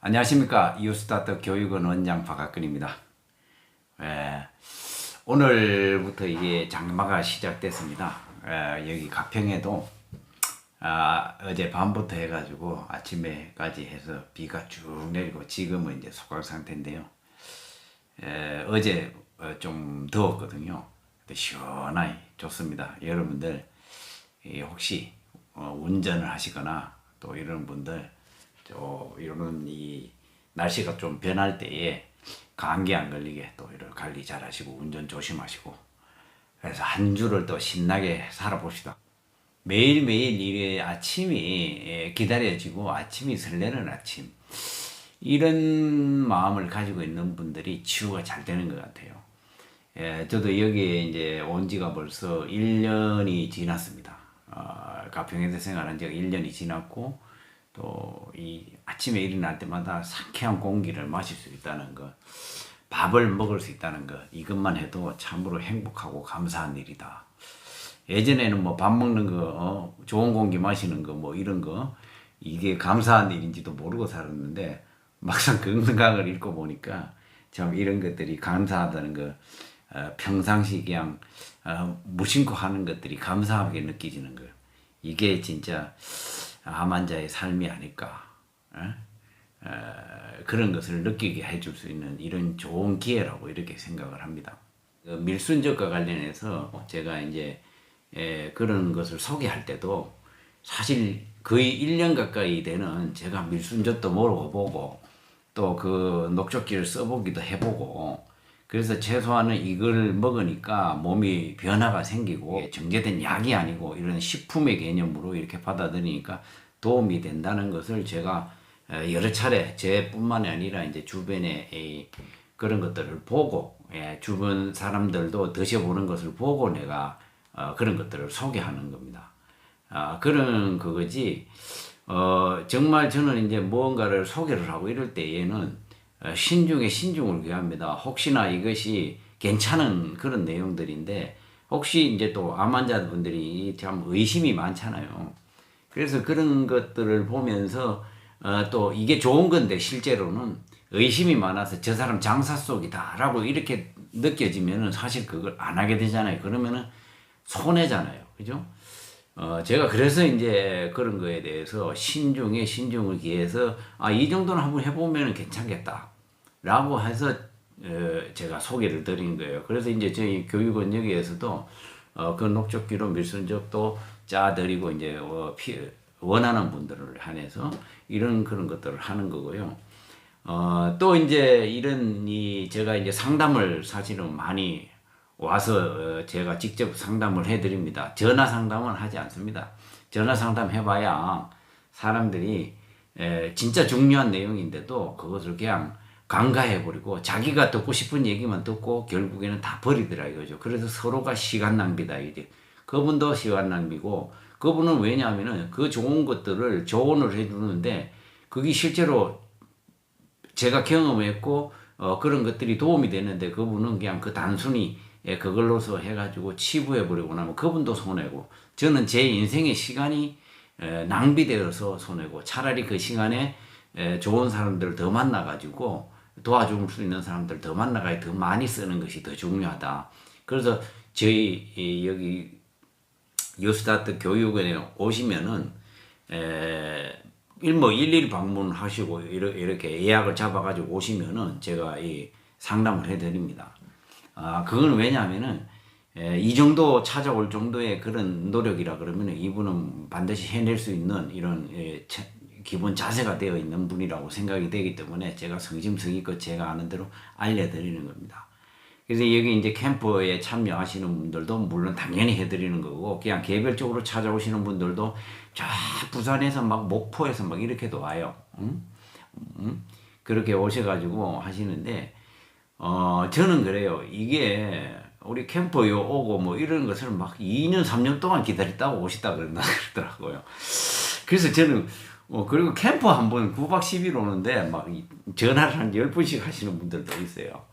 안녕하십니까. 이웃스타트 교육원 원장 박학근입니다. 오늘부터 이게 장마가 시작됐습니다. 여기 가평에도 어제 밤부터 해가지고 아침에까지 해서 비가 쭉 내리고 지금은 이제 소강 상태인데요. 어제 좀 더웠거든요. 근데 시원하니 좋습니다. 여러분들 혹시 운전을 하시거나 또 이런 분들 이런 이 날씨가 좀 변할 때에 감기 안 걸리게 또 이런 관리 잘 하시고 운전 조심하시고, 그래서 한 주를 또 신나게 살아봅시다. 매일매일 이래 아침이 기다려지고 아침이 설레는 아침, 이런 마음을 가지고 있는 분들이 치유가 잘 되는 것 같아요. 저도 여기에 이제 온 지가 벌써 1년이 지났습니다. 가평에서 생활한 지가 1년이 지났고, 또 이 아침에 일어날 때마다 상쾌한 공기를 마실 수 있다는 것, 밥을 먹을 수 있다는 것, 이것만 해도 참으로 행복하고 감사한 일이다. 예전에는 뭐 밥 먹는 거, 좋은 공기 마시는 거, 뭐 이런 거, 이게 감사한 일인지도 모르고 살았는데, 막상 건강을 잃고 보니까 참 이런 것들이 감사하다는 거, 평상시 그냥 무심코 하는 것들이 감사하게 느껴지는 거, 이게 진짜 암 환자의 삶이 아닐까. 그런 것을 느끼게 해줄 수 있는 이런 좋은 기회라고 이렇게 생각을 합니다. 밀순적과 관련해서 제가 이제 그런 것을 소개할 때도 사실 거의 1년 가까이 되는 제가 밀순적도 먹어보고 또 그 녹조기를 써보기도 해보고, 그래서 최소한은 이걸 먹으니까 몸이 변화가 생기고 정제된 약이 아니고 이런 식품의 개념으로 이렇게 받아들이니까 도움이 된다는 것을 제가 여러 차례 제뿐만이 아니라 이제 주변에 그런 것들을 보고, 주변 사람들도 드셔보는 것을 보고 내가 그런 것들을 소개하는 겁니다. 그런 그거지. 정말 저는 이제 무언가를 소개를 하고 이럴 때에는 신중에 신중을 기합니다. 혹시나 이것이 괜찮은 그런 내용들인데, 혹시 이제 또 암 환자분들이 참 의심이 많잖아요. 그래서 그런 것들을 보면서 또 이게 좋은 건데 실제로는 의심이 많아서 저 사람 장사 속이다라고 이렇게 느껴지면은 사실 그걸 안 하게 되잖아요. 그러면은 손해잖아요. 그죠? 제가 그래서 이제 그런 거에 대해서 신중에 신중을 기해서 이 정도는 한번 해보면 괜찮겠다 라고 해서 제가 소개를 드린 거예요. 그래서 이제 저희 교육원 여기에서도 그 녹조기로 밀순적도 짜드리고 이제 원하는 분들을 한해서 이런 그런 것들을 하는 거고요. 또 이제 이런 제가 이제 상담을 사실은 많이 와서 제가 직접 상담을 해드립니다. 전화 상담은 하지 않습니다. 전화 상담 해봐야 사람들이 진짜 중요한 내용인데도 그것을 그냥 간과해버리고 자기가 듣고 싶은 얘기만 듣고 결국에는 다 버리더라 이거죠. 그래서 서로가 시간 낭비다 이제. 그분도 시간 낭비고, 그분은 왜냐하면은 그 좋은 것들을 조언을 해주는데 그게 실제로 제가 경험했고 그런 것들이 도움이 되는데 그분은 그냥 그 단순히 그걸로서 해가지고 치부해버리고 나면 그분도 손해고, 저는 제 인생의 시간이 낭비되어서 손해고, 차라리 그 시간에 좋은 사람들을 더 만나가지고 도와줄 수 있는 사람들 더 만나가 더 많이 쓰는 것이 더 중요하다. 그래서 저희 여기 유스타트 교육원에 오시면은 일일 방문하시고 이렇게 예약을 잡아가지고 오시면은 제가 이 상담을 해드립니다. 그건 왜냐하면은 이 정도 찾아올 정도의 그런 노력이라 그러면 이분은 반드시 해낼 수 있는 이런 기본 자세가 되어 있는 분이라고 생각이 되기 때문에 제가 성심성의껏 제가 아는 대로 알려드리는 겁니다. 그래서 여기 이제 캠프에 참여하시는 분들도 물론 당연히 해드리는 거고, 그냥 개별적으로 찾아오시는 분들도 저 부산에서 막 목포에서 막 이렇게도 와요. 그렇게 오셔가지고 하시는데, 저는 그래요. 이게 우리 캠프에 오고 뭐 이런 것을 막 2년, 3년 동안 기다렸다고 오시다 그러더라고요. 그래서 저는 그리고 캠프 한 번 9박 10일 오는데 막 전화를 한 10분씩 하시는 분들도 있어요.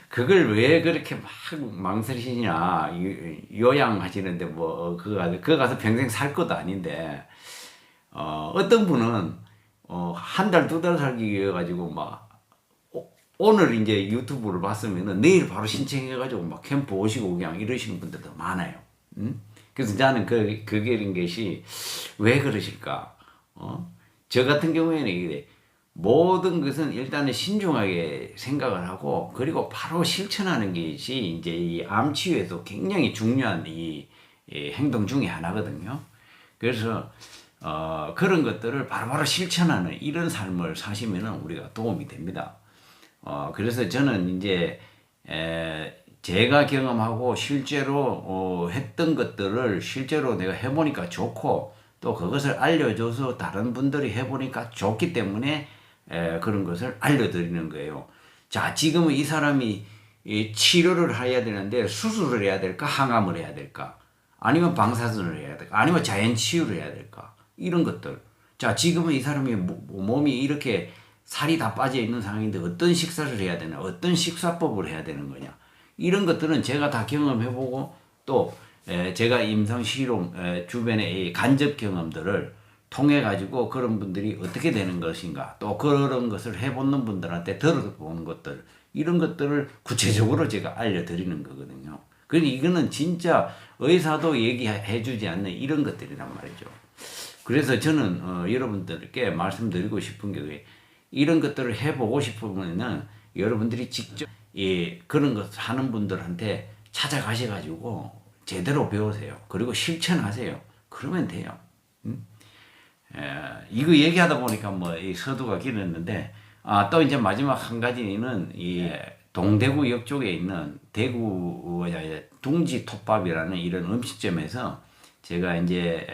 그걸 왜 그렇게 막 망설이시냐, 요양하시는데 뭐 그거 가서 평생 살 것도 아닌데, 어떤 분은 한 달, 두 달 살기 위해 가지고 막 오늘 이제 유튜브를 봤으면은 내일 바로 신청해가지고 막 캠프 오시고 그냥 이러시는 분들도 많아요. 그래서 나는 그게 이런 것이 왜 그러실까? 저 같은 경우에는 이게 모든 것은 일단은 신중하게 생각을 하고 그리고 바로 실천하는 것이 이제 이 암 치유에도 굉장히 중요한 이 행동 중에 하나거든요. 그래서 그런 것들을 바로바로 실천하는 이런 삶을 사시면은 우리가 도움이 됩니다. 그래서 저는 이제 제가 경험하고 실제로 했던 것들을 실제로 내가 해보니까 좋고 또 그것을 알려줘서 다른 분들이 해보니까 좋기 때문에 그런 것을 알려드리는 거예요. 자, 지금은 이 사람이 이 치료를 해야 되는데 수술을 해야 될까? 항암을 해야 될까? 아니면 방사선을 해야 될까? 아니면 자연 치유를 해야 될까? 이런 것들. 자, 지금은 이 사람이 몸이 이렇게 살이 다 빠져 있는 상황인데 어떤 식사를 해야 되나? 어떤 식사법을 해야 되는 거냐? 이런 것들은 제가 다 경험해보고 또 제가 임상실험 주변의 간접 경험들을 통해 가지고 그런 분들이 어떻게 되는 것인가 또 그런 것을 해보는 분들한테 들어보는 것들 이런 것들을 구체적으로 제가 알려드리는 거거든요. 그러니 이거는 진짜 의사도 얘기해주지 않는 이런 것들이란 말이죠. 그래서 저는 여러분들께 말씀드리고 싶은 게 이런 것들을 해보고 싶으면은 여러분들이 직접 그런 것 하는 분들한테 찾아가셔가지고 제대로 배우세요. 그리고 실천하세요. 그러면 돼요. 이거 얘기하다 보니까 뭐 이 서두가 길었는데 또 이제 마지막 한 가지는 이 동대구역 쪽에 있는 대구 둥지 톱밥이라는 이런 음식점에서 제가 이제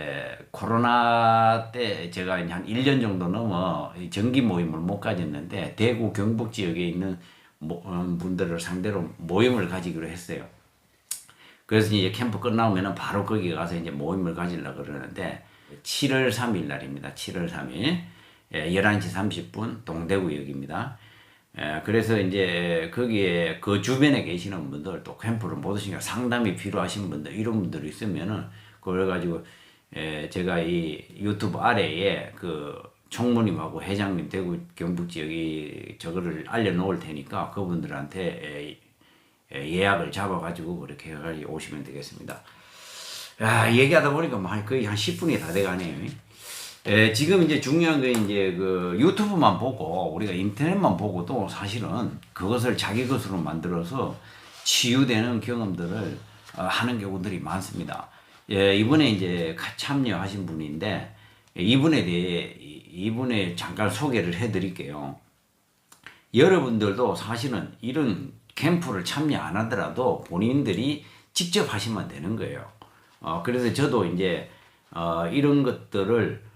코로나 때 제가 이제 한 1년 정도 넘어 정기 모임을 못 가졌는데 대구 경북 지역에 있는 분들을 상대로 모임을 가지기로 했어요. 그래서 이제 캠프 끝나면은 바로 거기 가서 이제 모임을 가지려고 그러는데 7월 3일 날입니다. 7월 3일 11시 30분 동대구역입니다. 그래서 이제 거기에 그 주변에 계시는 분들 또 캠프를 못 오시니까 상담이 필요하신 분들 이런 분들이 있으면은 그래가지고 제가 이 유튜브 아래에 그 총무님하고 회장님 대구 경북 지역이 저거를 알려놓을 테니까 그분들한테 예약을 잡아가지고 그렇게 해가지고 오시면 되겠습니다. 야, 얘기하다 보니까 거의 한 10분이 다 돼가네요. 지금 이제 중요한 건 이제 그 유튜브만 보고 우리가 인터넷만 보고도 사실은 그것을 자기 것으로 만들어서 치유되는 경험들을 하는 경우들이 많습니다. 이번에 이제 참여하신 분인데 이분에 잠깐 소개를 해드릴게요. 여러분들도 사실은 이런 캠프를 참여 안 하더라도 본인들이 직접 하시면 되는 거예요. 그래서 저도 이제 이런 것들을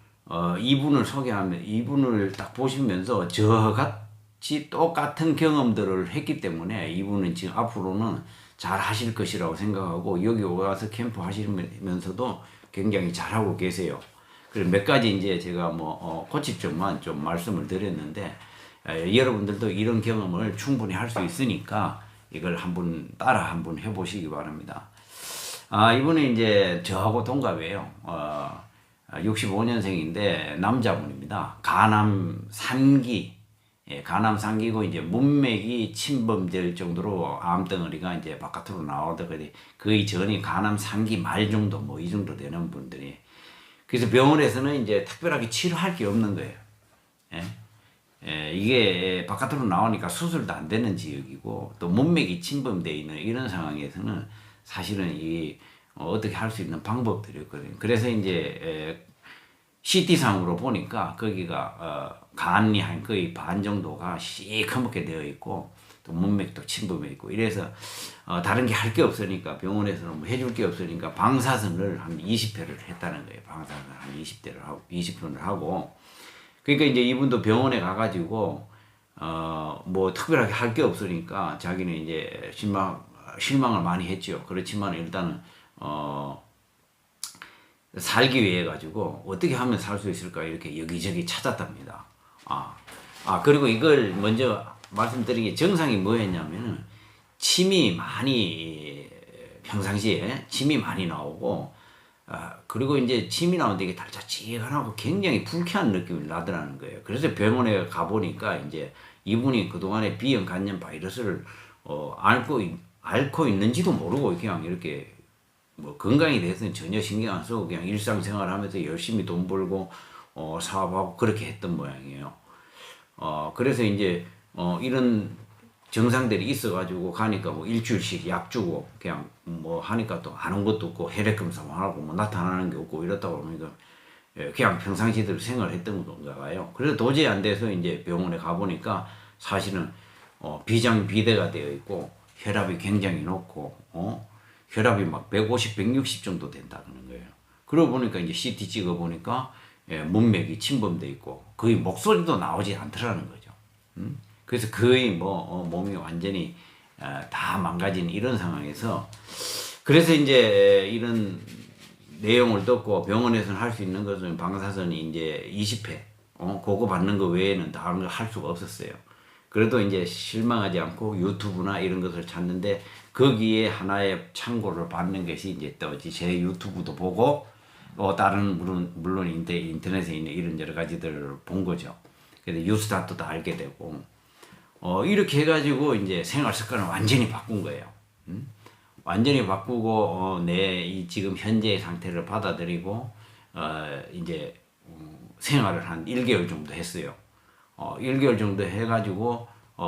이분을 소개하면 이분을 딱 보시면서 저같이 똑같은 경험들을 했기 때문에 이분은 지금 앞으로는 잘 하실 것이라고 생각하고 여기 와서 캠프 하시면서도 굉장히 잘하고 계세요. 그래서 몇 가지 이제 제가 고집점만 좀 말씀을 드렸는데 여러분들도 이런 경험을 충분히 할 수 있으니까 이걸 따라 한번 해보시기 바랍니다. 이분은 이제 저하고 동갑이에요. 65년생인데 남자분입니다. 간암 3기. 간암 3기고 이제 문맥이 침범될 정도로 암덩어리가 이제 바깥으로 나오더니 거의 전이 간암 3기 말 정도 이 정도 되는 분들이. 그래서 병원에서는 이제 특별하게 치료할 게 없는 거예요. 이게 바깥으로 나오니까 수술도 안 되는 지역이고 또 문맥이 침범되어 있는 이런 상황에서는 사실은 어떻게 할 수 있는 방법들이 없거든요. 그래서 이제 CT상으로 보니까 거기가 간이 한 거의 반 정도가 시커멓게 되어 있고 또 문맥도 침범해 있고 이래서 다른 게 할 게 없으니까 병원에서는 뭐 해줄 게 없으니까 방사선을 한 20회를 했다는 거예요. 방사선을 한 20편을 하고 그러니까 이제 이분도 병원에 가가지고 뭐 특별하게 할 게 없으니까 자기는 이제 실망을 많이 했죠. 그렇지만 일단은 살기 위해 가지고 어떻게 하면 살 수 있을까 이렇게 여기저기 찾았답니다. 그리고 이걸 먼저 말씀드린 게 정상이 뭐였냐면은 침이 많이 평상시에 침이 많이 나오고 그리고 이제 침이 나오는데 이게 달짝지근하고 굉장히 불쾌한 느낌이 나더라는 거예요. 그래서 병원에 가보니까 이제 이분이 그동안에 비형 간염 바이러스를 앓고 있는지도 모르고 그냥 이렇게 뭐 건강에 대해서는 전혀 신경 안 쓰고 그냥 일상생활 하면서 열심히 돈 벌고 사업하고 그렇게 했던 모양이에요. 그래서 이제 이런 증상들이 있어가지고 가니까 뭐 일주일씩 약 주고 그냥 뭐 하니까 또 안 온 것도 없고 혈액 검사만 하고 뭐 나타나는 게 없고 이렇다 그러니까 그냥 평상시대로 생활했던 건가 봐요. 그래서 도저히 안 돼서 이제 병원에 가보니까 사실은 비장비대가 되어 있고 혈압이 굉장히 높고 혈압이 막 150, 160 정도 된다는 거예요. 그러고 보니까 이제 CT 찍어 보니까 문맥이 침범돼 있고 거의 목소리도 나오지 않더라는 거죠. 그래서 거의 몸이 완전히 다 망가진 이런 상황에서 그래서 이제 이런 내용을 듣고 병원에서는 할 수 있는 것은 방사선이 이제 20회 그거 받는 거 외에는 다른 걸 할 수가 없었어요. 그래도 이제 실망하지 않고 유튜브나 이런 것을 찾는데 거기에 하나의 참고를 받는 것이 이제 또 제 유튜브도 보고 다른 물론 인터넷에 있는 이런 여러 가지들을 본 거죠. 그래서 뉴스타트도 알게 되고 이렇게 해가지고 이제 생활 습관을 완전히 바꾼 거예요. 완전히 바꾸고 내 이 지금 현재의 상태를 받아들이고 이제 생활을 한 1개월 정도 했어요. 1개월 정도 해가지고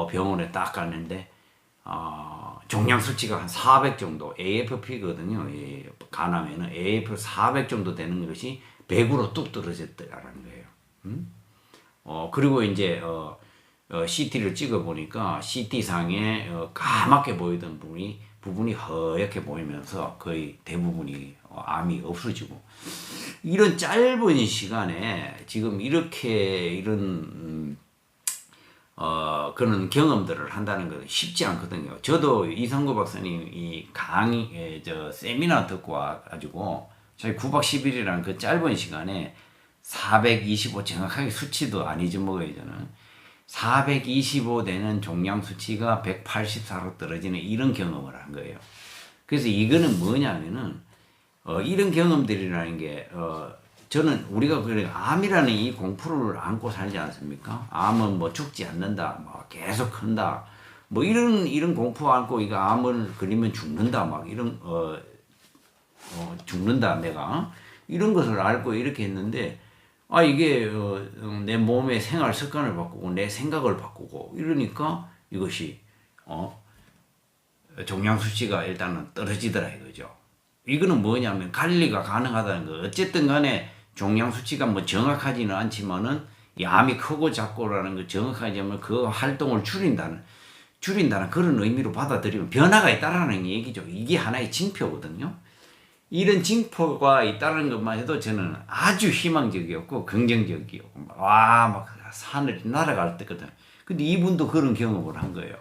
병원에 딱 갔는데 종양 수치가 한 400 정도 AFP거든요. 간암에는 AF 400 정도 되는 것이 100으로 뚝 떨어졌다라는 거예요. 그리고 이제 CT를 찍어 보니까 CT 상에 까맣게 보이던 부분이 허옇게 보이면서 거의 대부분이 암이 없어지고 이런 짧은 시간에 지금 이렇게 이런 그런 경험들을 한다는 것은 쉽지 않거든요. 저도 이성구 박사님 이 세미나 듣고 와가지고 저희 9박 10일이라는 그 짧은 시간에 425 정확하게 수치도 안 잊어먹어요, 저는. 425 되는 종양 수치가 184로 떨어지는 이런 경험을 한 거예요. 그래서 이거는 뭐냐면은 이런 경험들이라는 게 저는 우리가 암이라는 이 공포를 안고 살지 않습니까? 암은 뭐 죽지 않는다, 뭐 계속 큰다, 뭐 이런 공포 안고 이거 암을 걸리면 죽는다, 막 이런 죽는다 내가 이런 것을 알고 이렇게 했는데 이게 내 몸의 생활 습관을 바꾸고 내 생각을 바꾸고 이러니까 이것이 종양 수치가 일단은 떨어지더라 이거죠. 이거는 뭐냐면 관리가 가능하다는 거. 어쨌든 간에 종양 수치가 뭐 정확하지는 않지만은 이 암이 크고 작고라는 거 정확하지 않으면 그 활동을 줄인다는 그런 의미로 받아들이면 변화가 있다라는 얘기죠. 이게 하나의 징표거든요. 이런 징표가 있다는 것만 해도 저는 아주 희망적이었고 긍정적이었고 막 하늘이 날아갈 때거든. 근데 이분도 그런 경험을 한 거예요.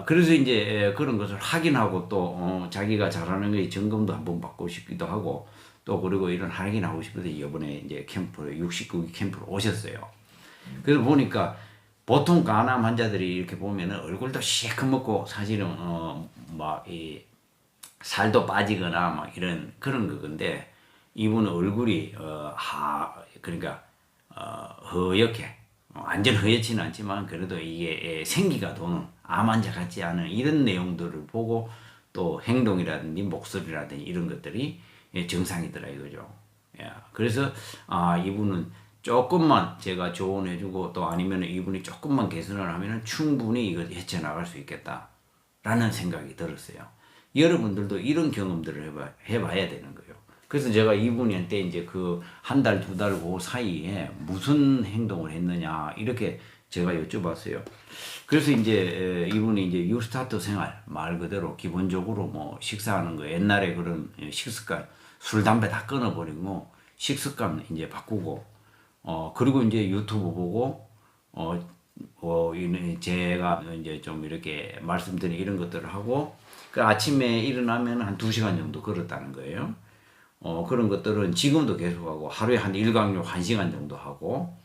그래서 이제 그런 것을 확인하고 또 자기가 잘하는 거에 점검도 한번 받고 싶기도 하고 또 그리고 이런 확인하고 싶어서 이번에 이제 캠프를 69기 캠프로 오셨어요. 그래서 보니까 보통 간암 환자들이 이렇게 보면은 얼굴도 시커멓고 사실은 이 살도 빠지거나 막 이런 그런 거건데 이분은 얼굴이 그러니까 허옇게 완전 허옇지는 않지만 그래도 이게 생기가 도는 암 환자 같지 않은 이런 내용들을 보고 또 행동이라든지 목소리라든지 이런 것들이 정상이더라 이거죠. 그래서 이분은 조금만 제가 조언해주고 또 아니면 이분이 조금만 개선을 하면은 충분히 이거 헤쳐나갈 수 있겠다라는 생각이 들었어요. 여러분들도 이런 경험들을 해봐야 되는 거예요. 그래서 제가 이분한테 이제 그 한 달, 두 달 그 사이에 무슨 행동을 했느냐 이렇게 제가 여쭤봤어요. 그래서 이제 이분이 이제 뉴스타트 생활 말 그대로 기본적으로 뭐 식사하는 거 옛날에 그런 식습관 술 담배 다 끊어버리고 식습관 이제 바꾸고 그리고 이제 유튜브 보고 제가 이제 좀 이렇게 말씀드린 이런 것들을 하고 그 아침에 일어나면 한 2시간 정도 걸었다는 거예요. 그런 것들은 지금도 계속하고 하루에 한 일광욕 1시간 정도 하고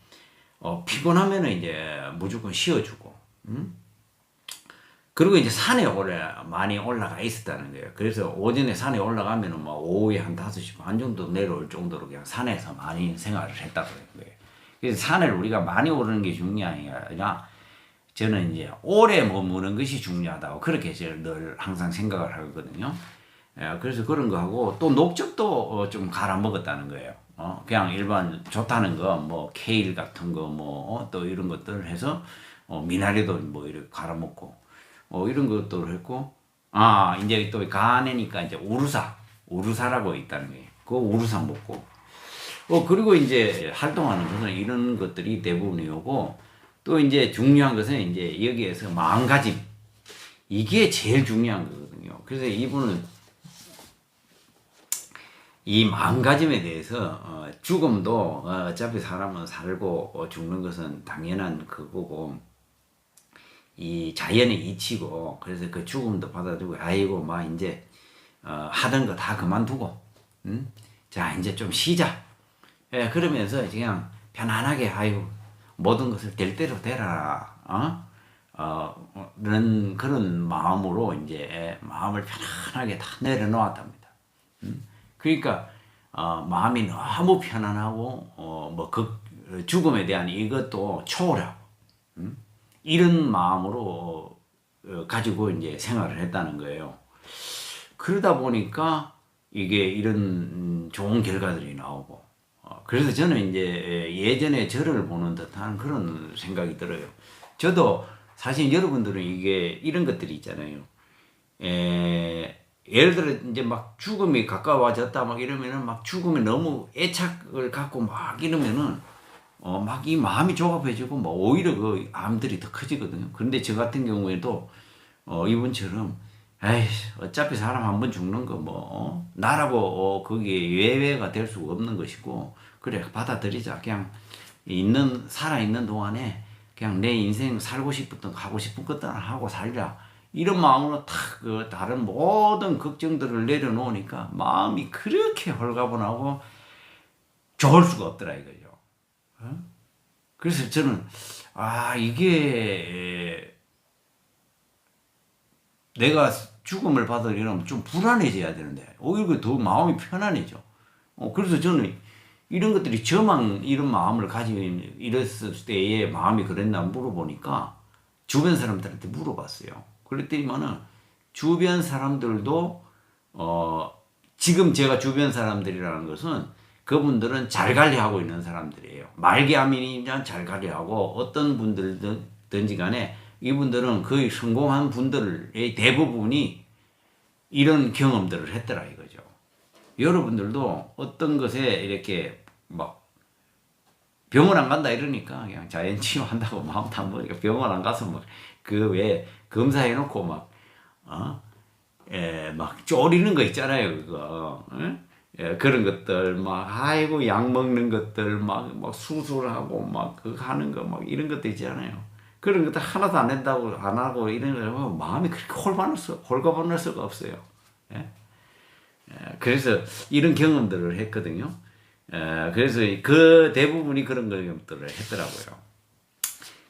피곤하면은 이제 무조건 쉬어주고 그리고 이제 산에 많이 올라가 있었다는 거예요. 그래서 오전에 산에 올라가면은 막 오후에 한 5시 반 정도 내려올 정도로 그냥 산에서 많이 생활을 했다고 거예요. 그래서 산을 우리가 많이 오르는 게 중요한 게 아니라 저는 이제 오래 머무는 것이 중요하다고 그렇게 저는 늘 항상 생각을 하거든요. 그래서 그런 거 하고 또 녹즙도 좀 갈아 먹었다는 거예요. 그냥 일반 좋다는 거, 뭐 케일 같은 거, 뭐 또 이런 것들 해서 미나리도 뭐 이렇게 갈아 먹고 이런 것들을 했고 이제 또 가내니까 이제 우루사라고 있다는 거예요. 그 우루사 먹고 그리고 이제 활동하는 것은 이런 것들이 대부분이오고 또 이제 중요한 것은 이제 여기에서 마음가짐 이게 제일 중요한 거거든요. 그래서 이분은 이 마음가짐에 대해서 죽음도 어차피 사람은 살고 죽는 것은 당연한 그거고 이 자연의 이치고 그래서 그 죽음도 받아들이고 아이고 막 이제 하던 거 다 그만두고 자 이제 좀 쉬자 그러면서 그냥 편안하게 아이고 모든 것을 될 대로 되라 그런 마음으로 이제 마음을 편안하게 다 내려놓았답니다. 그러니까 마음이 너무 편안하고 죽음에 대한 이것도 초월하고 이런 마음으로 가지고 이제 생활을 했다는 거예요. 그러다 보니까 이게 이런 좋은 결과들이 나오고 그래서 저는 이제 예전에 저를 보는 듯한 그런 생각이 들어요. 저도 사실 여러분들은 이게 이런 것들이 있잖아요. 예를 들어 이제 막 죽음이 가까워졌다 막 이러면은 막 죽음에 너무 애착을 갖고 막 이러면은 막 이 마음이 조급해지고 뭐 오히려 그 암들이 더 커지거든요. 그런데 저 같은 경우에도 이분처럼 에이 어차피 사람 한 번 죽는 거 뭐 나라고 거기에 예외가 될 수가 없는 것이고 그래 받아들이자 그냥 살아 있는 동안에 그냥 내 인생 살고 싶었던 하고 싶은 것들 하고 살자 이런 마음으로 그 다른 모든 걱정들을 내려놓으니까 마음이 그렇게 홀가분하고 좋을 수가 없더라 이거죠. 그래서 저는 이게 내가 죽음을 받으려면 좀 불안해져야 되는데 오히려 더 마음이 편안해져. 그래서 저는 이런 것들이 저만 이런 마음을 가지고 이랬을 때의 마음이 그랬나 물어보니까 주변 사람들한테 물어봤어요. 그랬더니만은 주변 사람들도 지금 제가 주변 사람들이라는 것은 그분들은 잘 관리하고 있는 사람들이에요. 말기암이냐 잘 관리하고 어떤 분들든지 간에 이분들은 거의 성공한 분들의 대부분이 이런 경험들을 했더라 이거죠. 여러분들도 어떤 것에 이렇게 막 병원 안 간다 이러니까 그냥 자연 치유한다고 마음 다 먹으니까 병원 안 가서 막 그 왜 검사해 놓고 막 쪼리는 거 있잖아요 그거 그런 것들 막 아이고 약 먹는 것들 막 수술하고 막 그거 하는 거 막 이런 것도 있잖아요. 그런 것들 하나도 안 한다고 안 하고 이런 거 마음이 그렇게 홀가분할 수가 없어요. 그래서 이런 경험들을 했거든요. 그래서 그 대부분이 그런 경험들을 했더라고요.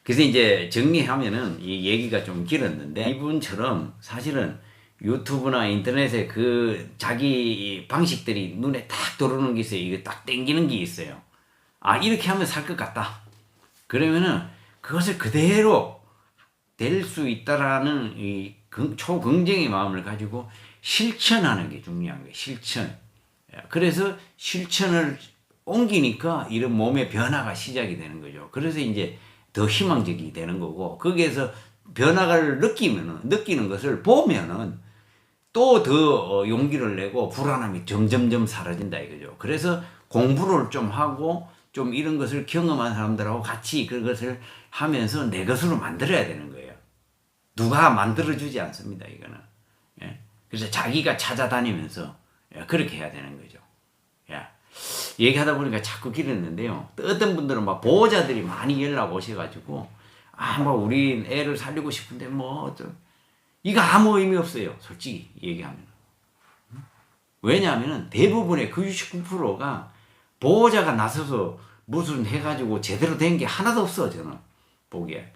그래서 이제 정리하면은 이 얘기가 좀 길었는데 이분처럼 사실은 유튜브나 인터넷에 그 자기 방식들이 눈에 딱 들어오는 게 있어요. 이게 딱 땡기는 게 있어요. 이렇게 하면 살 것 같다. 그러면은 그것을 그대로 될 수 있다라는 이 초긍정의 마음을 가지고 실천하는 게 중요한 거예요. 실천. 그래서 실천을 옮기니까 이런 몸의 변화가 시작이 되는 거죠. 그래서 이제 더 희망적이 되는 거고 거기에서 변화를 느끼는 것을 보면은 또 더 용기를 내고 불안함이 점점점 사라진다 이거죠. 그래서 공부를 좀 하고 좀 이런 것을 경험한 사람들하고 같이 그것을 하면서 내 것으로 만들어야 되는 거예요. 누가 만들어주지 않습니다, 이거는. 그래서 자기가 찾아다니면서 그렇게 해야 되는 거죠. 얘기하다 보니까 자꾸 길었는데요. 어떤 분들은 막 보호자들이 많이 연락 오셔가지고 뭐 우리 애를 살리고 싶은데 이거 아무 의미 없어요. 솔직히 얘기하면. 왜냐하면 대부분의 그 99%가 보호자가 나서서 무슨 해가지고 제대로 된 게 하나도 없어 저는 보기에.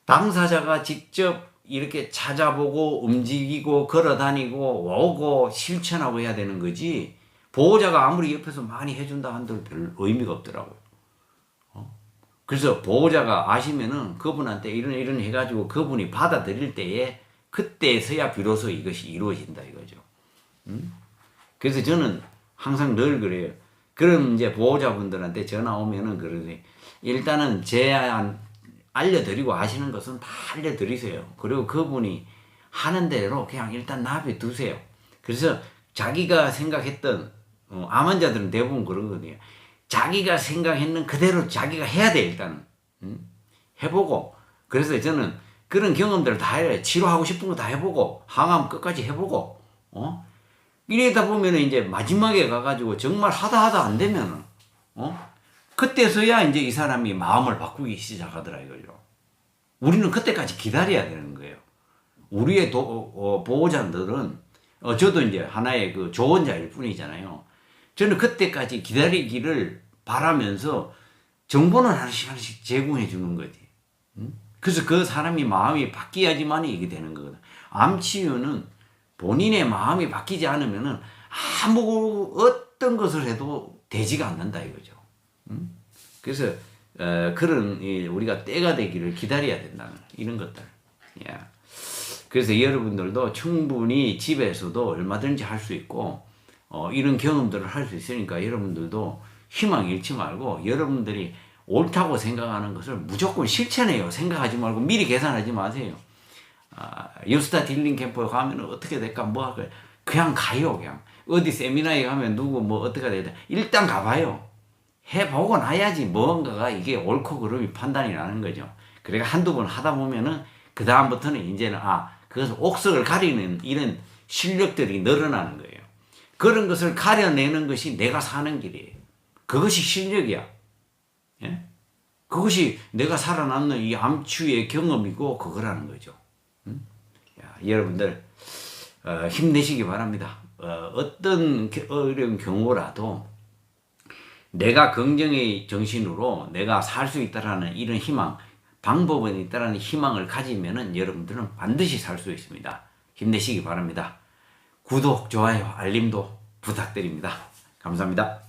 당사자가 직접 이렇게 찾아보고 움직이고 걸어다니고 오고 실천하고 해야 되는 거지, 보호자가 아무리 옆에서 많이 해준다 한들 별 의미가 없더라고요. 그래서 보호자가 아시면은 그분한테 이런 해가지고 그분이 받아들일 때에 그때서야 비로소 이것이 이루어진다 이거죠. 그래서 저는 항상 늘 그래요. 그럼 이제 보호자분들한테 전화 오면은 그러지. 일단은 제안 알려드리고 하시는 것은 다 알려드리세요. 그리고 그분이 하는 대로 그냥 일단 놔둬 두세요. 그래서 자기가 생각했던, 암 환자들은 대부분 그러거든요. 자기가 생각했는 그대로 자기가 해야 돼, 일단은. 해보고. 그래서 저는 그런 경험들을 다 해요. 치료하고 싶은 거 다 해보고, 항암 끝까지 해보고, 이러다 보면은 이제 마지막에 가가지고 정말 하다 안 되면은, 그때서야 이제 이 사람이 마음을 바꾸기 시작하더라, 이거죠. 우리는 그때까지 기다려야 되는 거예요. 우리의 보호자들은, 저도 이제 하나의 그 조언자일 뿐이잖아요. 저는 그때까지 기다리기를 바라면서 정보는 하나씩 제공해 주는 거지. 그래서 그 사람이 마음이 바뀌어야지만 이게 되는 거거든. 암 치유는 본인의 마음이 바뀌지 않으면은 어떤 것을 해도 되지가 않는다 이거죠. 그래서 그런 우리가 때가 되기를 기다려야 된다는 이런 것들. 그래서 여러분들도 충분히 집에서도 얼마든지 할 수 있고 이런 경험들을 할 수 있으니까 여러분들도 희망 잃지 말고 여러분들이 옳다고 생각하는 것을 무조건 실천해요. 생각하지 말고 미리 계산하지 마세요. 유스타 딜링 캠프에 가면 어떻게 될까 뭐 할까 그냥 가요. 그냥 어디 세미나에 가면 누구 뭐 어떻게 되든 일단 가봐요. 해보고 나야지 뭔가가 이게 옳고 그름이 판단이 나는 거죠. 그러니까 한두 번 하다 보면은 그 다음부터는 이제는 그것을 옥석을 가리는 이런 실력들이 늘어나는 거예요. 그런 것을 가려내는 것이 내가 사는 길이에요. 그것이 실력이야. 예? 그것이 내가 살아남는 이 암치유의 경험이고 그거라는 거죠. 여러분들 힘내시기 바랍니다. 어떤 어려운 경우라도 내가 긍정의 정신으로 내가 살 수 있다라는 이런 희망, 방법은 있다라는 희망을 가지면은 여러분들은 반드시 살 수 있습니다. 힘내시기 바랍니다. 구독, 좋아요, 알림도 부탁드립니다. 감사합니다.